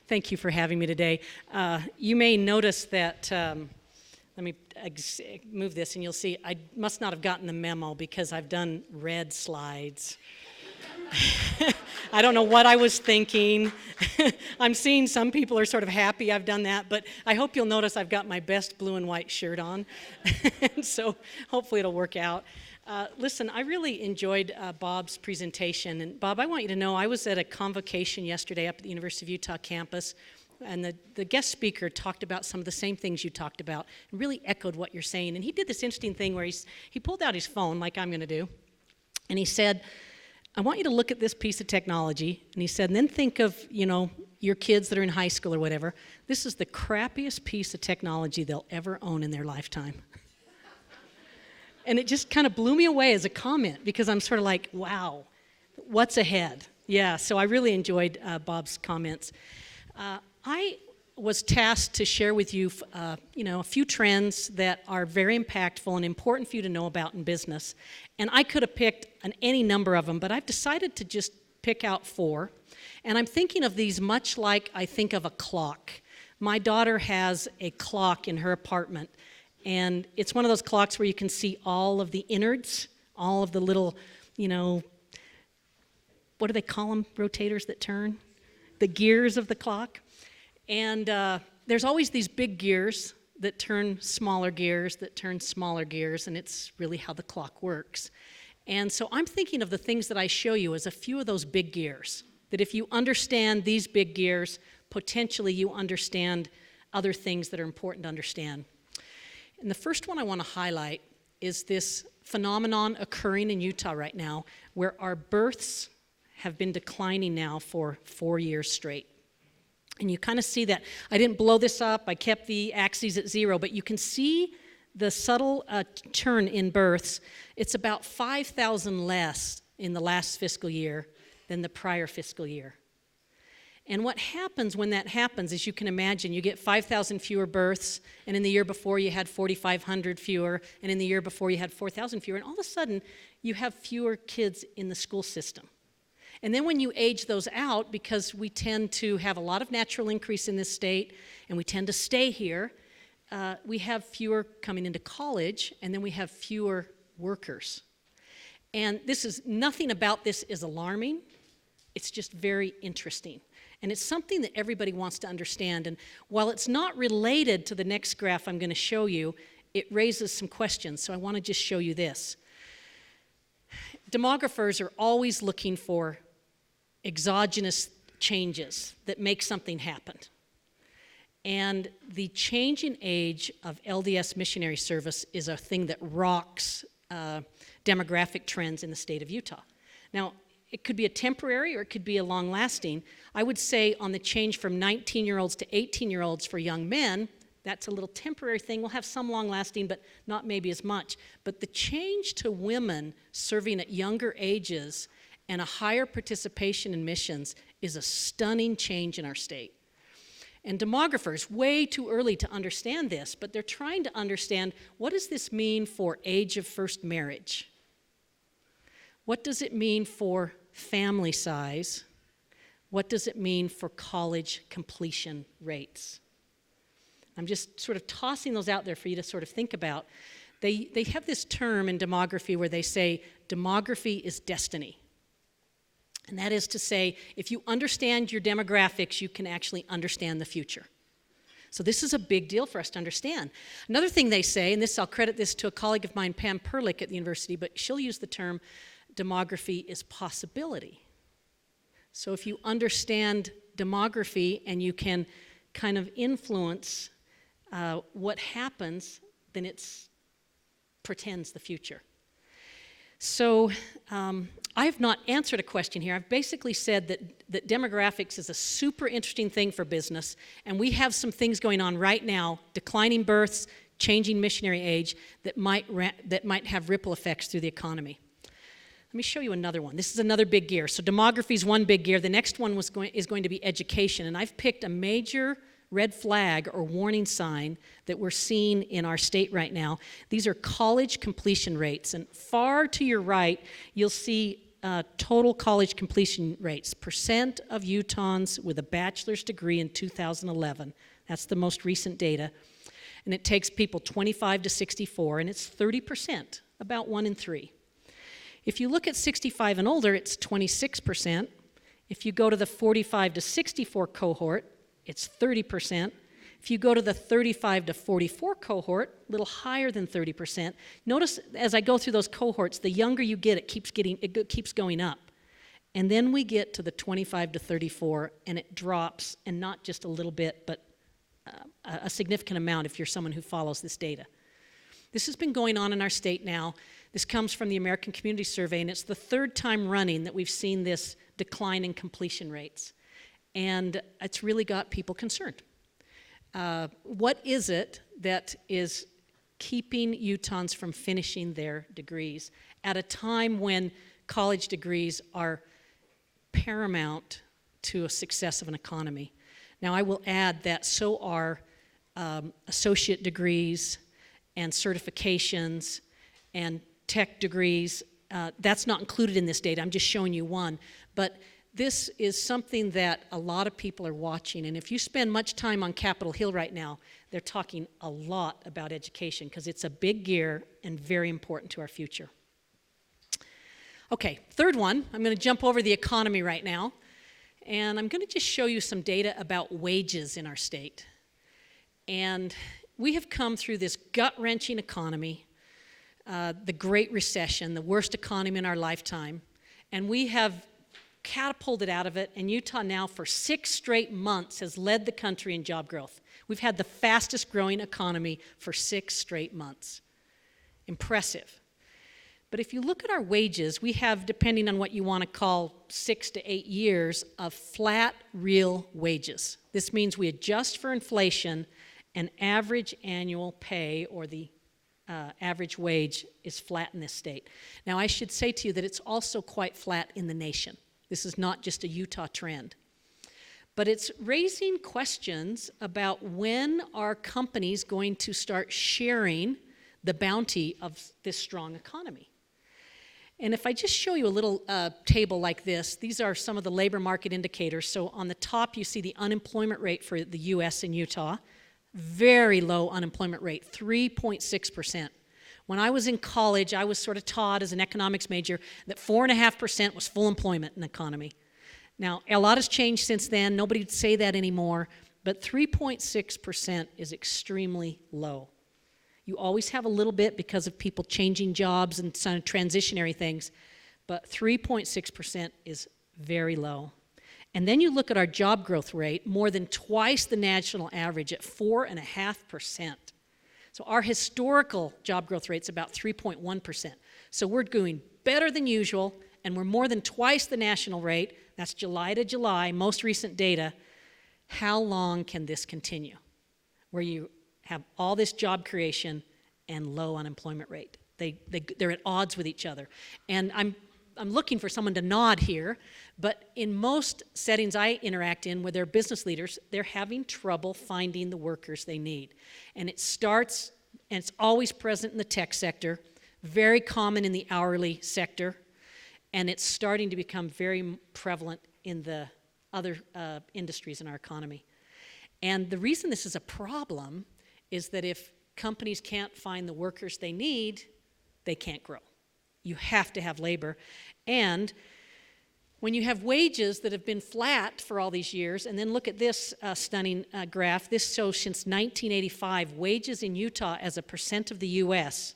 Thank you for having me today. You may notice that, let me move this and you'll see, I must not have gotten the memo because I've done red slides. I don't know what I was thinking. I'm seeing some people are sort of happy I've done that, but I hope you'll notice I've got my best blue and white shirt on. So hopefully it'll work out. Listen, I really enjoyed Bob's presentation. And Bob, I want you to know I was at a convocation yesterday up at the University of Utah campus, and the guest speaker talked about some of the same things you talked about and really echoed what you're saying. And he did this interesting thing where he pulled out his phone, like I'm going to do, and he said, I want you to look at this piece of technology. And he said, and then think of, your kids that are in high school or whatever. This is the crappiest piece of technology they'll ever own in their lifetime. And it just kind of blew me away as a comment because I'm sort of like, wow, what's ahead? Yeah, so I really enjoyed Bob's comments. I was tasked to share with you, a few trends that are very impactful and important for you to know about in business. And I could have picked any number of them, but I've decided to just pick out 4. And I'm thinking of these much like I think of a clock. My daughter has a clock in her apartment. And it's one of those clocks where you can see all of the innards, all of the little, what do they call them, rotators that turn? The gears of the clock. And there's always these big gears that turn smaller gears, and it's really how the clock works. And so I'm thinking of the things that I show you as a few of those big gears, that if you understand these big gears, potentially you understand other things that are important to understand. And the first one I want to highlight is this phenomenon occurring in Utah right now where our births have been declining now for 4 years straight. And you kind of see that. I didn't blow this up. I kept the axes at 0, but you can see the subtle turn in births. It's about 5,000 less in the last fiscal year than the prior fiscal year. And what happens when that happens, as you can imagine, you get 5,000 fewer births, and in the year before you had 4,500 fewer, and in the year before you had 4,000 fewer, and all of a sudden you have fewer kids in the school system. And then when you age those out, because we tend to have a lot of natural increase in this state, and we tend to stay here, we have fewer coming into college, and then we have fewer workers. And nothing about this is alarming. It's just very interesting. And it's something that everybody wants to understand. And while it's not related to the next graph I'm going to show you, it raises some questions. So I want to just show you this. Demographers are always looking for exogenous changes that make something happen. And the changing age of LDS missionary service is a thing that rocks demographic trends in the state of Utah. Now, it could be a temporary or it could be a long-lasting. I would say on the change from 19-year-olds to 18-year-olds for young men, that's a little temporary thing. We'll have some long-lasting, but not maybe as much. But the change to women serving at younger ages and a higher participation in missions is a stunning change in our state. And demographers, way too early to understand this, but they're trying to understand, what does this mean for age of first marriage? What does it mean for family size? What does it mean for college completion rates? I'm just sort of tossing those out there for you to sort of think about. They have this term in demography where they say demography is destiny. And that is to say, if you understand your demographics, you can actually understand the future. So this is a big deal for us to understand. Another thing they say, and I'll credit this to a colleague of mine, Pam Perlich at the university, but she'll use the term demography is possibility. So if you understand demography and you can kind of influence what happens, then it pretends the future. So I have not answered a question here. I've basically said that demographics is a super interesting thing for business, and we have some things going on right now, declining births, changing missionary age, that might have ripple effects through the economy. Let me show you another one. This is another big gear. So demography is one big gear. The next one is going to be education, and I've picked a major red flag or warning sign that we're seeing in our state right now. These are college completion rates, and far to your right, you'll see total college completion rates, percent of Utahns with a bachelor's degree in 2011. That's the most recent data. And it takes people 25 to 64, and it's 30%, about 1 in 3. If you look at 65 and older, it's 26%. If you go to the 45 to 64 cohort, it's 30%. If you go to the 35 to 44 cohort, a little higher than 30%. Notice as I go through those cohorts, the younger you get, it keeps going up. And then we get to the 25 to 34, and it drops, and not just a little bit, but a significant amount if you're someone who follows this data. This has been going on in our state now. This comes from the American Community Survey, and it's the 3rd time running that we've seen this decline in completion rates. And it's really got people concerned. What is it that is keeping Utahns from finishing their degrees at a time when college degrees are paramount to a success of an economy? Now, I will add that so are associate degrees and certifications and tech degrees. That's not included in this data. I'm just showing you one. But this is something that a lot of people are watching. And if you spend much time on Capitol Hill right now, they're talking a lot about education because it's a big gear and very important to our future. Okay, 3rd one, I'm going to jump over the economy right now. And I'm going to just show you some data about wages in our state. And we have come through this gut-wrenching economy, the Great Recession, the worst economy in our lifetime, and we have catapulted out of it, and Utah now for 6 straight months has led the country in job growth. We've had the fastest growing economy for 6 straight months. Impressive. But if you look at our wages, we have, depending on what you want to call 6 to 8 years, of flat real wages. This means we adjust for inflation, and average annual pay, or the average wage, is flat in this state. Now, I should say to you that it's also quite flat in the nation. This is not just a Utah trend. But it's raising questions about when are companies going to start sharing the bounty of this strong economy. And if I just show you a little table like this, these are some of the labor market indicators. So on the top, you see the unemployment rate for the U.S. and Utah. Very low unemployment rate, 3.6%. When I was in college, I was sort of taught as an economics major that 4.5% was full employment in the economy. Now, a lot has changed since then. Nobody would say that anymore. But 3.6% is extremely low. You always have a little bit because of people changing jobs and some transitionary things, but 3.6% is very low. And then you look at our job growth rate, more than twice the national average at 4.5%. So our historical job growth rate's about 3.1%. So we're doing better than usual, and we're more than twice the national rate. That's July to July, most recent data. How long can this continue, where you have all this job creation and low unemployment rate? They're at odds with each other. And I'm looking for someone to nod here, but in most settings I interact in with their business leaders, they're having trouble finding the workers they need. And it starts, and it's always present in the tech sector, very common in the hourly sector, and it's starting to become very prevalent in the other industries in our economy. And the reason this is a problem is that if companies can't find the workers they need, they can't grow. You have to have labor. And when you have wages that have been flat for all these years, and then look at this stunning graph. This shows since 1985, wages in Utah as a percent of the U.S.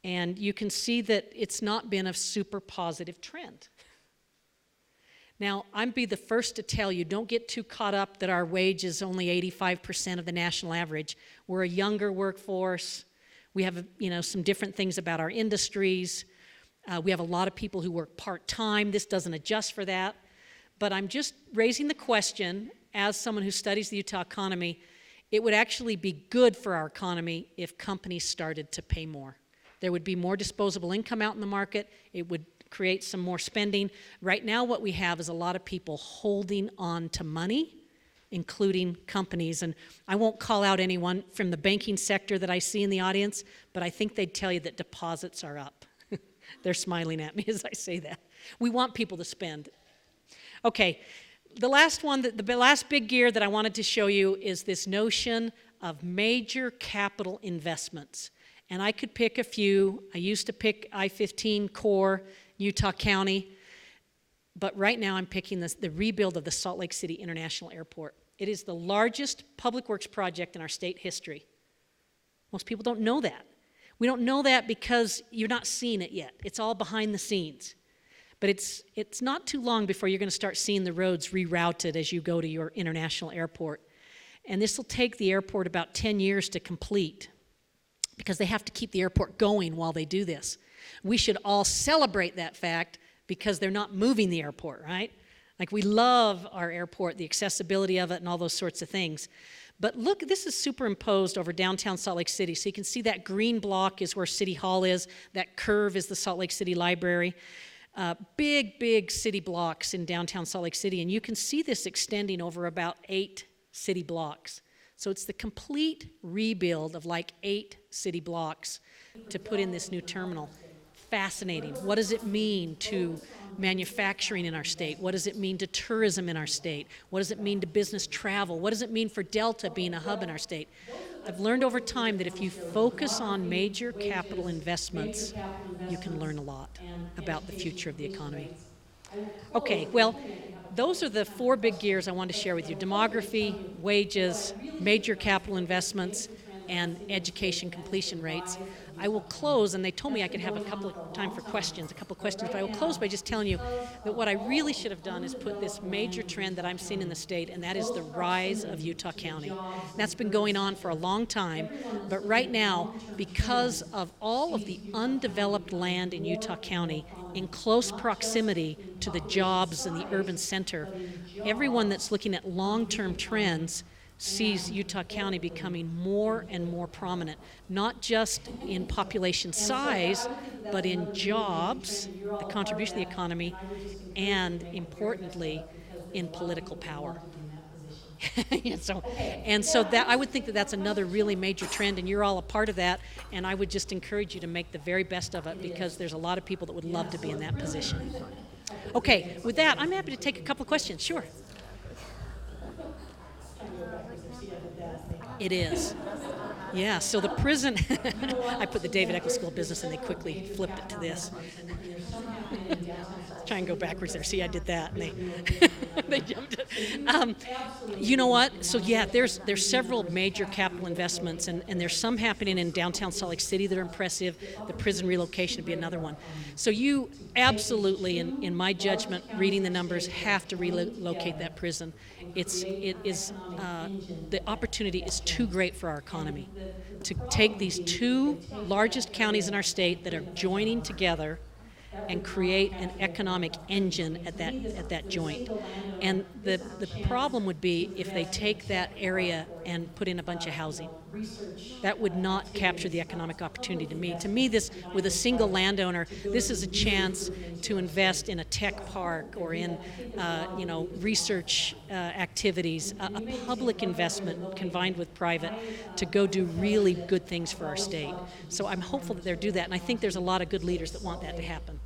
And you can see that it's not been a super positive trend. Now, I'd be the first to tell you, don't get too caught up that our wage is only 85% of the national average. We're a younger workforce. We have, some different things about our industries. We have a lot of people who work part-time. This doesn't adjust for that. But I'm just raising the question, as someone who studies the Utah economy, it would actually be good for our economy if companies started to pay more. There would be more disposable income out in the market. It would create some more spending. Right now what we have is a lot of people holding on to money, including companies. And I won't call out anyone from the banking sector that I see in the audience, but I think they'd tell you that deposits are up. They're smiling at me as I say that. We want people to spend. Okay, the last one, the last big gear that I wanted to show you is this notion of major capital investments. And I could pick a few. I used to pick I-15 core, Utah County. But right now I'm picking the rebuild of the Salt Lake City International Airport. It is the largest public works project in our state history. Most people don't know that. We don't know that because you're not seeing it yet. It's all behind the scenes. But it's not too long before you're going to start seeing the roads rerouted as you go to your international airport. And this will take the airport about 10 years to complete because they have to keep the airport going while they do this. We should all celebrate that fact because they're not moving the airport, right? Like, we love our airport, the accessibility of it and all those sorts of things. But look, this is superimposed over downtown Salt Lake City. So you can see that green block is where City Hall is. That curve is the Salt Lake City Library. Big city blocks in downtown Salt Lake City. And you can see this extending over about 8 city blocks. So it's the complete rebuild of like 8 city blocks to put in this new terminal. Fascinating. What does it mean to manufacturing in our state? What does it mean to tourism in our state? What does it mean to business travel? What does it mean for Delta being a hub in our state? I've learned over time that if you focus on major capital investments, you can learn a lot about the future of the economy. Okay, well, those are the 4 big gears I wanted to share with you: demography, wages, major capital investments, and education completion rates. I will close, and they told me I could have a couple of time for questions, but I will close by just telling you that what I really should have done is put this major trend that I'm seeing in the state, and that is the rise of Utah County. That's been going on for a long time, but right now, because of all of the undeveloped land in Utah County, in close proximity to the jobs and the urban center, everyone that's looking at long-term trends sees Utah County becoming more and more prominent, not just in population size, but in jobs, the contribution to the economy, and importantly, in political power. So that I would think that that's another really major trend, and you're all a part of that, and I would just encourage you to make the very best of it because there's a lot of people that would love to be in that position. Okay, with that, I'm happy to take a couple of questions. Sure. It is. Yeah, so the prison, I put the David Eccles School of Business and they quickly flipped it to this. Try and go backwards there. See, I did that and they jumped it. You know what? So yeah, there's several major capital investments and there's some happening in downtown Salt Lake City that are impressive. The prison relocation would be another one. So you absolutely, in my judgment, reading the numbers, have to relocate that prison. The opportunity is too great for our economy to take these 2 largest counties in our state that are joining together and create an economic engine at that joint. And the problem would be if they take that area and put in a bunch of housing. That would not capture the economic opportunity to me. To me, this, with a single landowner, this is a chance to invest in a tech park or in research activities, a public investment combined with private to go do really good things for our state. So I'm hopeful that they'll do that, and I think there's a lot of good leaders that want that to happen.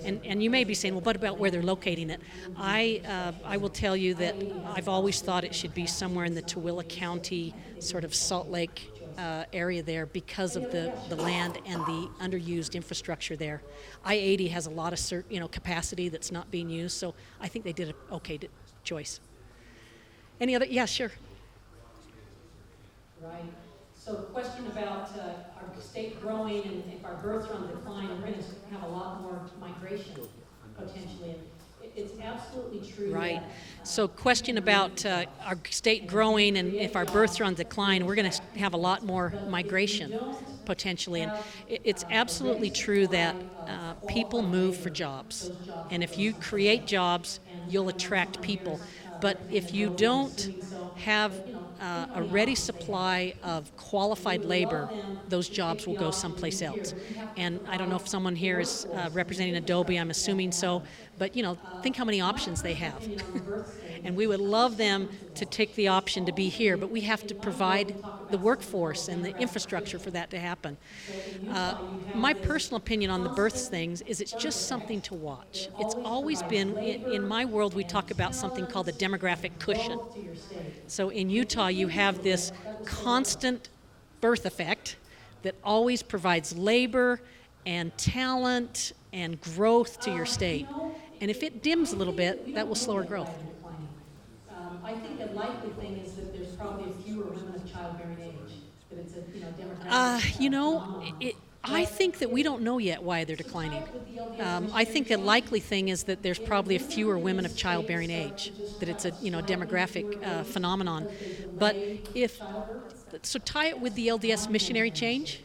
And you may be saying, well, what about where they're locating it? I will tell you that I've always thought it should be somewhere in the Tooele County, sort of Salt Lake area there because of the land and the underused infrastructure there. I-80 has a lot of capacity that's not being used, so I think they did an okay choice. Any other? Yeah, sure. Right. So the question about our state growing and if our births are on decline, we're going to have a lot more migration potentially. It's absolutely true. Right. So question about our state growing and if our births are on decline, we're going to have a lot more migration potentially. And it's absolutely true that people move for jobs. And if you create jobs, you'll attract people. But if you don't have a ready supply of qualified labor, those jobs will go someplace else. And I don't know if someone here is representing Adobe, I'm assuming so, but think how many options they have. And we would love them to take the option to be here, but we have to provide the workforce and the infrastructure for that to happen. My personal opinion on the births things is it's just something to watch. It's always been, in my world, we talk about something called the demographic cushion. So in Utah, you have this constant birth effect that always provides labor and talent and growth to your state. And if it dims a little bit, that will slow our growth. I think a likely thing is that there's probably fewer women of childbearing age. That it's a demographic. I think that we don't know yet why they're declining. I think a likely thing is that there's probably fewer women of childbearing age. That it's a demographic phenomenon. But so tie it with the LDS missionary change.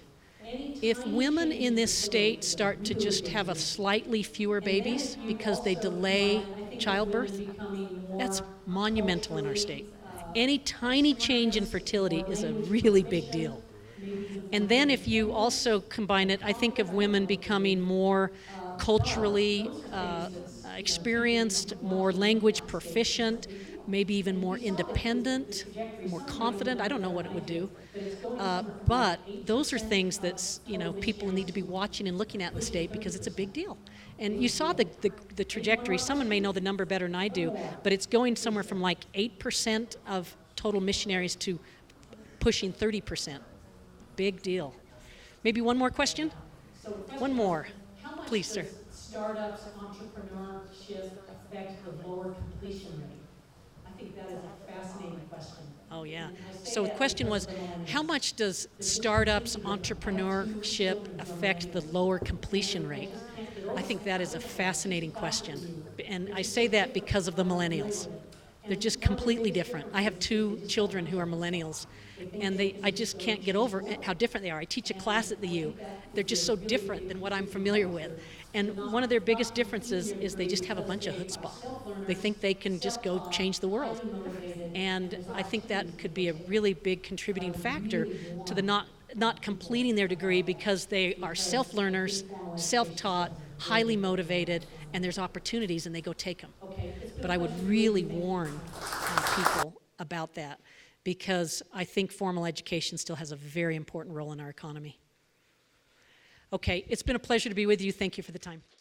If women in this state start to just have a slightly fewer babies because they delay childbirth, that's monumental in our state. Any tiny change in fertility is a really big deal. And then if you also combine it, I think of women becoming more culturally experienced, more language proficient, maybe even more independent, more confident. I don't know what it would do. But those are things that people need to be watching and looking at in the state because it's a big deal. And you saw the trajectory. Someone may know the number better than I do, but it's going somewhere from like 8% of total missionaries to pushing 30%. Big deal. Maybe one more question? One more. Please, sir. Startups, entrepreneurship affect the lower completion rate? I think that is a fascinating question. Oh, yeah. So the question was, how much does startups, entrepreneurship affect the lower completion rate? I think that is a fascinating question. And I say that because of the millennials. They're just completely different. I have 2 children who are millennials, and I just can't get over how different they are. I teach a class at the U. They're just so different than what I'm familiar with. And one of their biggest differences is they just have a bunch of chutzpah. They think they can just go change the world. And I think that could be a really big contributing factor to the not completing their degree because they are self-learners, self-taught, highly motivated, and there's opportunities and they go take them. But I would really warn people about that because I think formal education still has a very important role in our economy. Okay, it's been a pleasure to be with you. Thank you for the time.